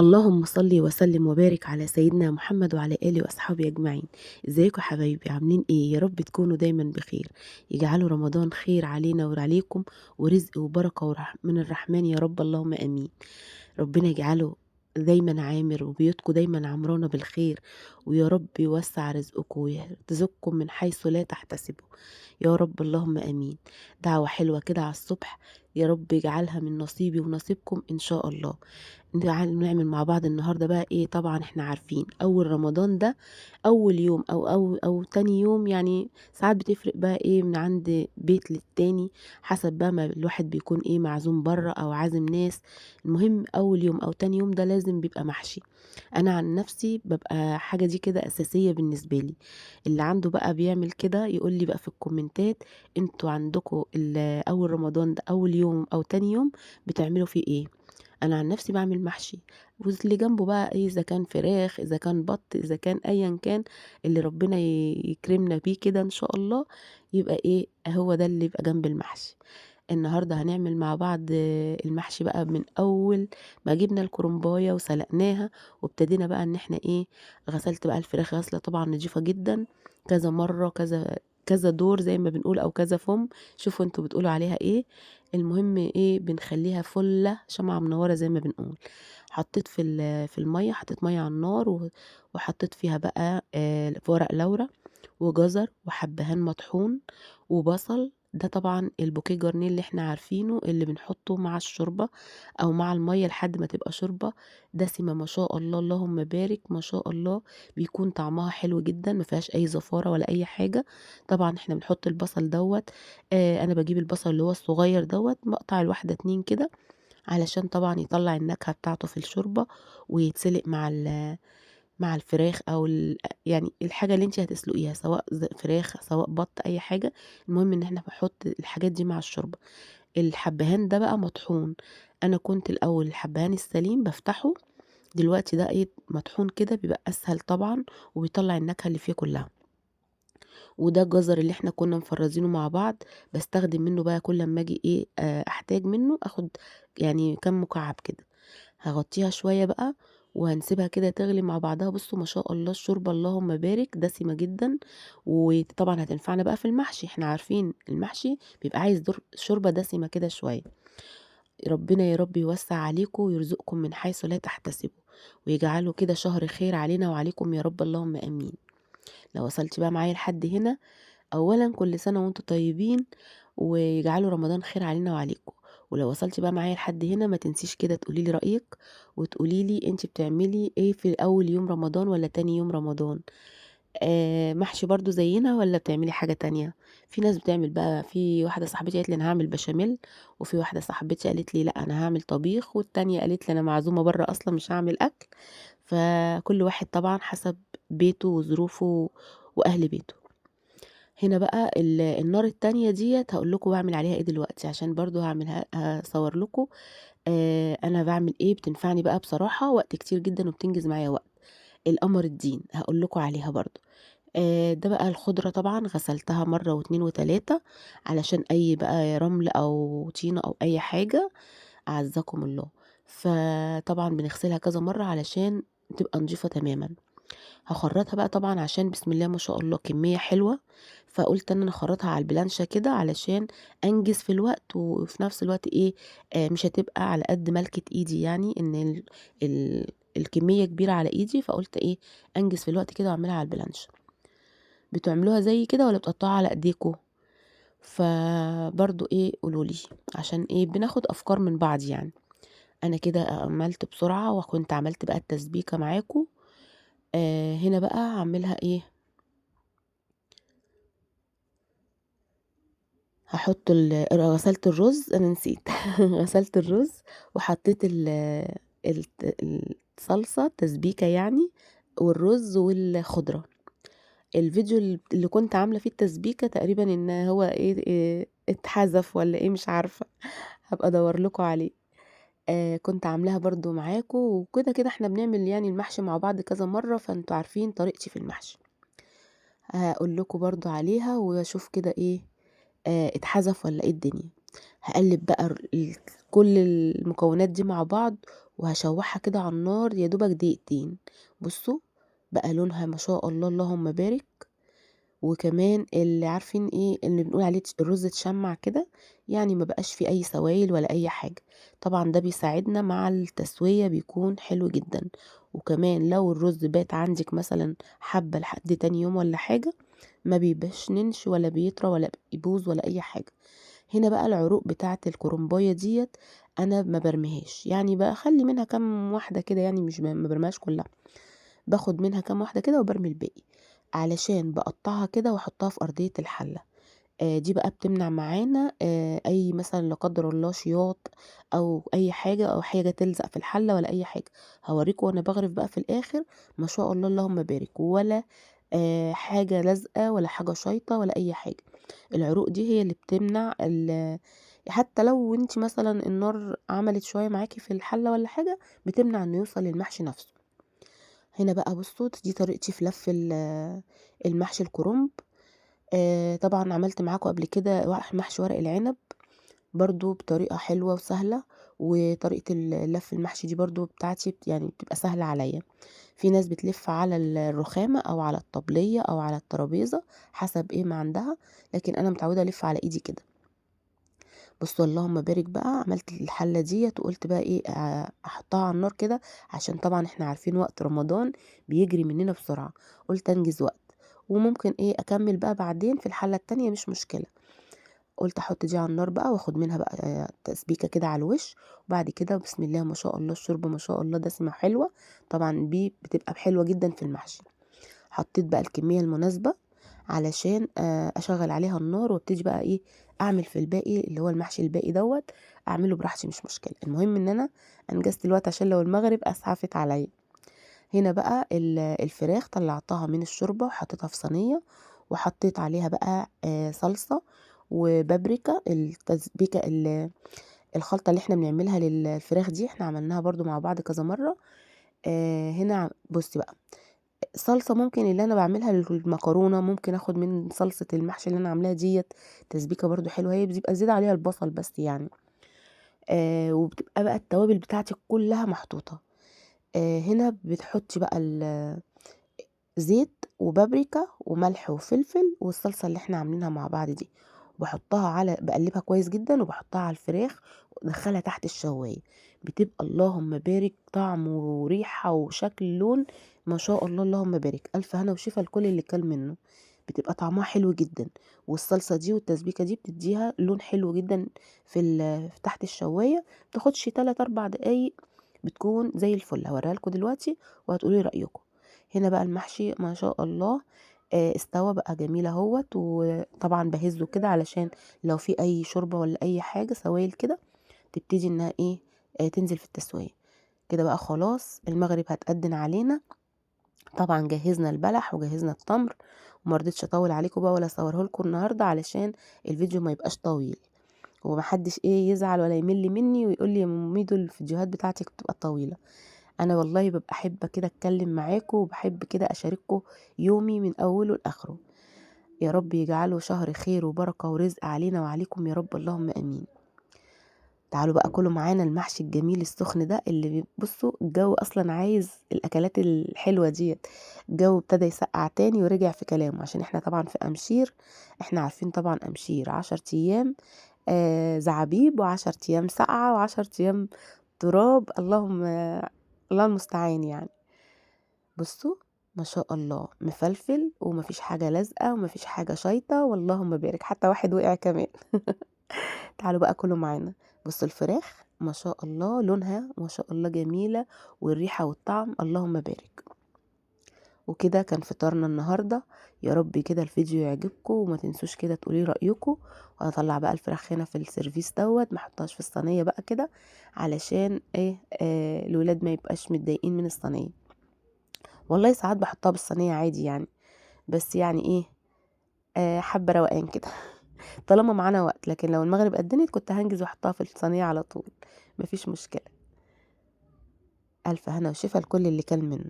اللهم صل وسلم وبارك على سيدنا محمد وعلى آله وأصحابه أجمعين. ازيكم يا حبايبي؟ عاملين ايه؟ يا رب تكونوا دايما بخير. يجعلوا رمضان خير علينا وعليكم، ورزق وبركة من الرحمن يا رب، اللهم امين. ربنا يجعله دايما عامر، وبيوتكم دايما عمرانة بالخير، ويا رب يوسع رزقكم ويرزقكم من حيث لا تحتسبوا يا رب، اللهم امين. دعوة حلوة كده على الصبح، يا رب يجعلها من نصيبي ونصيبكم ان شاء الله. نعمل مع بعض النهارده بقى ايه؟ طبعا احنا عارفين اول رمضان ده اول يوم او تاني يوم، يعني ساعات بتفرق بقى ايه من عند بيت للتاني، حسب بقى ما الواحد بيكون ايه معزوم بره او عازم ناس. المهم اول يوم او تاني يوم ده لازم بيبقى محشي. انا عن نفسي ببقى حاجه دي كده اساسيه بالنسبه لي. اللي عنده بقى بيعمل كده يقول لي بقى في الكومنتات، انتوا عندكم اول رمضان ده اول يوم او تاني يوم بتعملوا فيه ايه؟ انا عن نفسي بعمل محشي، واللي جنبه بقى ايه، اذا كان فراخ، اذا كان بط، اذا كان ايا كان اللي ربنا يكرمنا بيه كده ان شاء الله، يبقى ايه هو ده اللي يبقى جنب المحشي. النهارده هنعمل مع بعض المحشي بقى من اول ما جبنا الكرنبايه وسلقناها، وابتدينا بقى ان احنا ايه، غسلت بقى الفراخ غسله طبعا نضيفه جدا، كذا مره، كذا دور زي ما بنقول، او كذا فم، شوفوا انتوا بتقولوا عليها ايه. المهم ايه، بنخليها فله شمعة منوره زي ما بنقول. حطيت في الميه، حطيت ميه على النار وحطيت فيها بقى ورق لورا وجزر وحبهان مطحون وبصل. ده طبعا البوكيه جرنيه اللي احنا عارفينه، اللي بنحطه مع الشوربة او مع المية لحد ما تبقى شوربة دسمة ما شاء الله، اللهم بارك ما شاء الله. بيكون طعمها حلو جدا، ما فيهاش اي زفارة ولا اي حاجة. طبعا احنا بنحط البصل دوت. انا بجيب البصل اللي هو الصغير دوت، مقطع الواحدة اتنين كده، علشان طبعا يطلع النكهة بتاعته في الشوربة، ويتسلق مع الفراخ او يعني الحاجه اللي انت هتسلقيها، سواء فراخ سواء بط اي حاجه. المهم ان احنا بنحط الحاجات دي مع الشوربه. الحبهان ده بقى مطحون. انا كنت الاول الحبهان السليم بفتحه، دلوقتي ده ايه مطحون كده بيبقى اسهل طبعا، وبيطلع النكهه اللي فيه كلها. وده الجزر اللي احنا كنا مفرزينه مع بعض، بستخدم منه بقى كل لما اجي ايه احتاج منه اخد يعني كام مكعب كده. هغطيها شوية بقى وهنسيبها كده تغلي مع بعضها. بصوا ما شاء الله الشوربة اللهم بارك دسمة جدا، وطبعا هتنفعنا بقى في المحشي. احنا عارفين المحشي بيبقى عايز شوربة دسمة كده شوية. ربنا يا رب يوسع عليكم ويرزقكم من حيث لا تحتسبوا، ويجعله كده شهر خير علينا وعليكم يا رب، اللهم امين. لو وصلتي بقى معايا لحد هنا، اولا كل سنه وانتم طيبين، ويجعلوا رمضان خير علينا وعليكم. ولو وصلتي بقى معايا لحد هنا، ما تنسيش كده تقولي لي رايك، وتقولي لي انت بتعملي ايه في اول يوم رمضان ولا تاني يوم رمضان. محشي برضو زينا ولا بتعملي حاجه تانية؟ في ناس بتعمل بقى، في واحده صاحبتي قالت لي انا هعمل بشاميل، وفي واحده صاحبتي قالت لي لا انا هعمل طبيخ، والتانية قالت لي انا معزومه بره اصلا مش هعمل اكل. فكل واحد طبعا حسب بيته وظروفه واهل بيته. هنا بقى النار التانية ديت هقول لكم بعمل عليها ايه دلوقتي، عشان برضو هصور لكم انا بعمل ايه. بتنفعني بقى بصراحة وقت كتير جدا وبتنجز معايا وقت. القمر الدين هقول لكم عليها برضو. ده بقى الخضرة طبعا غسلتها مرة واتنين وتلاتة، علشان اي بقى رمل او طينة او اي حاجة، اعزكم الله. فطبعا بنغسلها كذا مرة علشان تبقى نظيفة تماما. هخرطها بقى طبعا عشان بسم الله ما شاء الله كمية حلوة، فقلت ان انا اخرطها على البلانشة كده علشان انجز في الوقت، وفي نفس الوقت ايه، مش هتبقى على قد ملكة ايدي، يعني ان ال الكمية كبيرة على ايدي، فقلت ايه انجز في الوقت كده واعملها على البلانشة. بتعملوها زي كده ولا بتقطعوا على ايديكوا؟ فبرضو ايه قولولي، عشان ايه بناخد افكار من بعض يعني. انا كده عملت بسرعة وكنت عملت بقى التسبيكة معاكم. هنا بقى هعملها ايه، هحط غسلت الرز، انا نسيت غسلت الرز وحطيت الصلصة تسبيكة يعني، والرز والخضرة. الفيديو اللي كنت عاملة فيه التسبيكة تقريبا ان هو إيه اتحذف ولا ايه مش عارفة، هبقى ادور لكم عليه. كنت عاملاها برضو معاكم، وكده كده احنا بنعمل يعني المحشي مع بعض كذا مرة، فانتوا عارفين طريقتي في المحشي. هقول لكم برضو عليها واشوف كده ايه اتحذف ولا ايه الدنيا. هقلب بقى كل المكونات دي مع بعض، وهاشوّحها كده على النار يا دوبك دقيقتين. بُصّوا بقى لونها ما شاء الله اللهم بارك. وكمان اللي عارفين إيه، اللي بنقول عليه الرز اتشمّع كده، يعني ما بقاش فيه أي سوايل ولا أي حاجة. طبعًا ده بيساعدنا مع التسوية بيكون حلو جدًا. وكمان لو الرز بات عندِك مثلًا حبّة لحد تاني يوم والّا حاجة، ما بيبشننش ولا بيطرى ولا بيبوظ ولا أي حاجة. هنا بقى العروق بتاعة الكرنباية ديّة أنا ما بارميهاش، يعني باخلّي منها كام واحدة كده، يعني مش ما بارميهاش كلّها. باخد منها كام واحدة كده وبارمي الباقي، علشان باقطّعها كده واحطها في أرضية الحلة. دي بقى بتمنع معانا أي مثلًا لا قدّر الله شياط أو أي حاجة أو حاجة تلزق في الحلة ولا أي حاجة. هاورّيكم وأنا باغرف بقى في الآخر ما شاء الله اللهم بارك، ولا حاجة لازقة ولا حاجة شايطة ولا أي حاجة. العروق دي هي اللي بتمنع حتى لو أنتِ مثلًا النار عملت شوية معاكِ في الحلة والّا حاجة، بتمنع إنه يوصل للمحشي نفسه. هنا بقى بُصّوا دي طريقتي في لَف المحشي الكرنب. طبعًا عملت معاكم قبل كده محشي ورق العنب، برضه بطريقة حلوة وسهلة. وطريقة لَف المحشي دي برضه بتاعتي يعني بتبقى سهلة عليَّ. في ناس بتلِف على الرخامة أو على الطبلية أو على الترابيزة حسب إيه ما عندها، لكن أنا متعودة ألِف على إيدي كده. بُصّوا اللهم بارك بقى، عملت الحلة ديّة وقُلت بقى إيه، أحطها على النار كده عشان طبعًا إحنا عارفين وقت رمضان بيجري مننا بسرعة. قُلت أنجز وقت، وممكن إيه أكمّل بقى بعدين في الحلة التانية مش مشكلة. قُلت أحط دي على النار بقى وآخد منها بقى تسبيكة كده على الوش. وبعد كده بسم الله ما شاء الله الشوربة ما شاء الله دسمة حلوة. طبعًا دي بتبقى حلوة جدًا في المحشي. حطيت بقى الكمية المناسبة علشان أشغّل عليها النار وابتدي بقى إيه، أعمل في الباقي اللي هو المحشي الباقي دوّة، أعمله براحتي مش مشكلة. المهم إن أنا أنجزت الوقت عشان لو المغرب أسعفت عليّا. هنا بقى الفراخ طلّعتها من الشوربة وحطيتها في صينية، وحطيت عليها بقى صلصة وبابريكا. التسبيكة الخلطة اللي إحنا بنعملها للفراخ دي إحنا عملناها برضه مع بعض كذا مرّة. هنا بُصّي بقى، صلصة ممكن اللي أنا باعملها للمكرونة، ممكن آخد من صلصة المحشي اللي أنا عاملاها ديّة، تسبيكة برضه حلوة، هي بيبقى زيادة عليها البصل بس يعني. وبتبقى بقى التوابل بتاعتِك كلّها محطوطة. هنا بتحطي بقى زيت وبابريكا وملح وفلفل والصلصة اللي إحنا عاملينها مع بعض دي، وباحطها باقلّبها كويس جدًا وباحطها على الفراخ وادخّلها تحت الشواية. بتبقى اللهم بارك طعم وريحة وشكل لون ما شاء الله اللهم بارك. ألف هنا وشفا لكل اللي كَل منه. بتبقى طعمها حلو جدًا، والصلصة دي والتسبيكة دي بتدّيها لون حلو جدًا في تحت الشواية. ما بتاخدش 3، 4 دقايق بتكون زي الفل. هاورّيها لكم دلوقتي وهتقولوا لي رأيكم. هنا بقى المحشي ما شاء الله استوى بقى جميل أهوّة. وطبعًا باهزّه كده علشان لو في أي شوربة والّا أي حاجة سوايل كده تبتدي إنها إيه، تنزل في التسوية. كده بقى خلاص المغرب هتأدِّن علينا. طبعًا جهّزنا البلح وجهّزنا التمر، وما رضيتش أطوّل عليكم بقى ولا أصوّره لكم النهارده علشان الفيديو ما يبقاش طويل، وما حدّش إيه يزعل ولا يمِل منّي ويقول لي يا أم ميدو الفيديوهات بتاعتِك بتبقى طويلة. أنا والله بابقى حابة كده أتكلّم معاكم وباحب كده أشارككم يومي من أوله لآخره. يا رب يجعله شهر خير وبركة ورزق علينا وعليكم يا رب اللهم آمين. تعالوا بقى كلوا معانا المحشي الجميل السخن ده اللي بُصّوا الجو أصلًا عايز الأكلات الحلوة ديّة. الجو ابتدى يسقّع تاني ورجع في كلامه عشان إحنا طبعًا في أمشير. إحنا عارفين طبعًا أمشير 10 أيام زعابيب و10 أيام سقعة و10 أيام تراب. الله المستعان يعني. بُصّوا ما شاء الله مفلفل وما فيش حاجة لازقة وما فيش حاجة شايطة واللهم بارك، حتى واحد وقع كمان. تعالوا بقى كلوا معانا. بُصّوا الفراخ ما شاء الله لونها ما شاء الله جميلة، والريحة والطعم اللهم بارك. وكده كان فطارنا النهارده. يا رب كده الفيديو يعجبكم وما تنسوش كده تقولوا لي رأيكم. وهاطلّع بقى الفراخ هنا في السيرفيس دوّة، ما احطهاش في الصينية بقى كده علشان إيه، الولاد ما يبقاش متضايقين من الصينية. والله ساعات باحطها بالصينية عادي يعني، بس يعني إيه، حابة روقان كده. طالما معانا وقت، لكن لو المغرب أدِّنت كنت هانجز واحطها في الصينية على طول، ما فيش مشكلة. ألف هنا وشفا لكل اللي كَل منه.